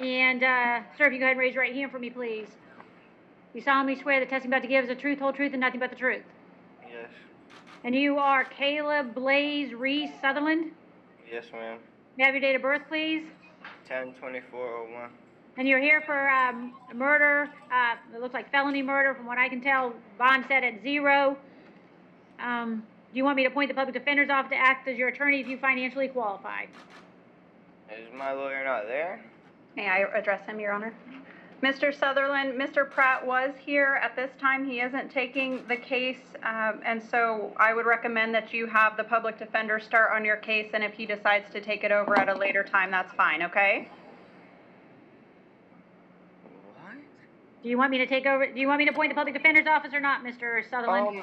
And, sir, if you go ahead and raise your right hand for me, please. You solemnly swear the testimony about to give is the truth, whole truth, and nothing but the truth. Yes. And you are Kaleb Blaze Reese Sutherland? Yes, ma'am. May I have your date of birth, please? 10/24/01. And you're here for murder, it looks like felony murder from what I can tell, bond set at 0. Do you want me to appoint the public defender's office to act as your attorney if you financially qualify? Is my lawyer not there? May I address him, Your Honor? Mr. Sutherland, Mr. Pratt was here at this time. He isn't taking the case, and so I would recommend that you have the public defender start on your case, and if he decides to take it over at a later time, that's fine, okay? What? Do you want me to take over? Do you want me to appoint the public defender's office or not, Mr. Sutherland?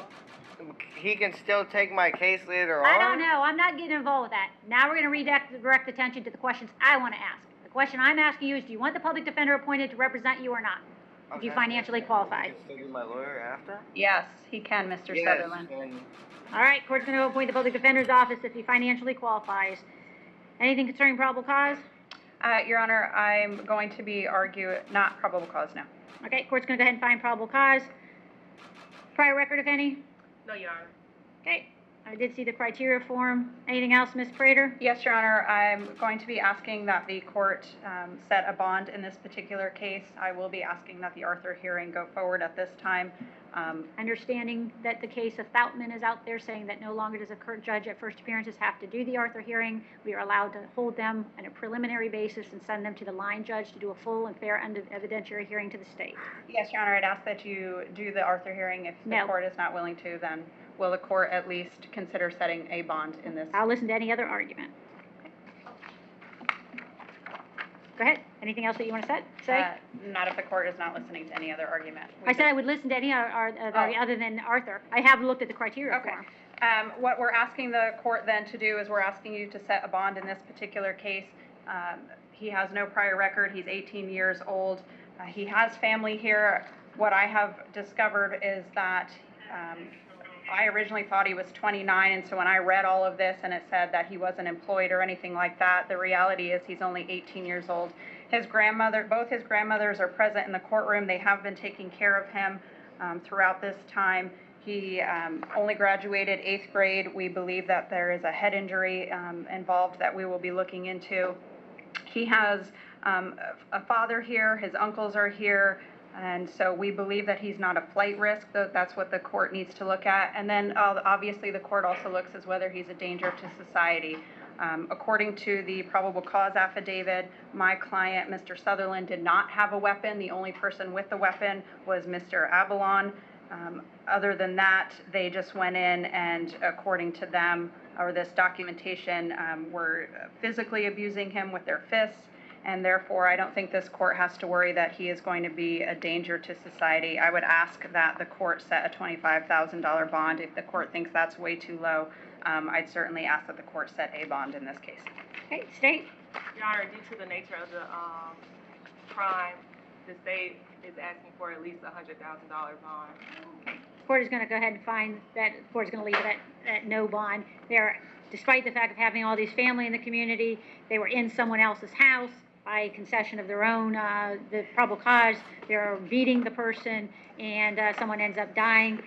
He can still take my case later on? I don't know. I'm not getting involved with that. Now we're going to direct attention to the questions I want to ask. The question I'm asking you is, do you want the public defender appointed to represent you or not? If you financially qualify. He can still be my lawyer after? Yes, he can, Mr. Sutherland. And All right, court's going to appoint the public defender's office if he financially qualifies. Anything concerning probable cause? Your Honor, I'm going to be not probable cause, no. Okay, court's going to go ahead and find probable cause. Prior record, if any? No, Your Honor. Okay, I did see the criteria form. Anything else, Ms. Prater? Yes, Your Honor, I'm going to be asking that the court set a bond in this particular case. I will be asking that the Arthur hearing go forward at this time. Understanding that the case of Thoutman is out there saying that no longer does a court judge at first appearances have to do the Arthur hearing. We are allowed to hold them on a preliminary basis and send them to the line judge to do a full and fair evidentiary hearing to the state. Yes, Your Honor, I'd ask that you do the Arthur hearing. If the court is not willing to, then will the court at least consider setting a bond in this? I'll listen to any other argument. Go ahead. Anything else that you want to say? Not if the court is not listening to any other argument. I said I would listen to any other than Arthur. I have looked at the criteria form. What we're asking the court then to do is we're asking you to set a bond in this particular case. He has no prior record. He's 18 years old. He has family here. What I have discovered is that I originally thought he was 29, and so when I read all of this and it said that he wasn't employed or anything like that, the reality is he's only 18 years old. Both his grandmothers are present in the courtroom. They have been taking care of him throughout this time. He only graduated 8th grade. We believe that there is a head injury involved that we will be looking into. He has a father here. His uncles are here. And so we believe that he's not a flight risk. That's what the court needs to look at. And then obviously the court also looks as whether he's a danger to society. According to the probable cause affidavit, my client, Mr. Sutherland, did not have a weapon. The only person with the weapon was Mr. Ebalan. Other than that, they just went in and, according to them, or this documentation, were physically abusing him with their fists. And therefore, I don't think this court has to worry that he is going to be a danger to society. I would ask that the court set a $25,000 bond. If the court thinks that's way too low, I'd certainly ask that the court set a bond in this case. Okay, state. Your Honor, due to the nature of the crime, the state is asking for at least a $100,000 bond. Okay. The court is going to go ahead and find that. The court is going to leave it at no bond. Despite the fact of having all these family in the community, they were in someone else's house by concession of their own, the probable cause. They're beating the person, and someone ends up dying.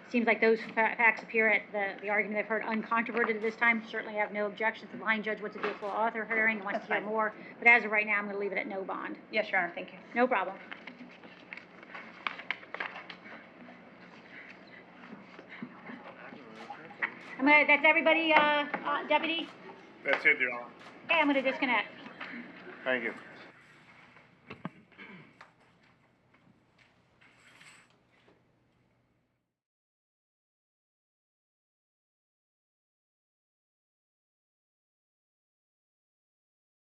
Seems like those facts appear at the argument I've heard uncontroverted at this time. Certainly have no objections. The line judge wants to do a full Arthur hearing and wants to hear more. But as of right now, I'm going to leave it at no bond. Yes, Your Honor, thank you. No problem. That's everybody, Deputy? That's it, Your Honor. Okay, I'm going to disconnect. Thank you.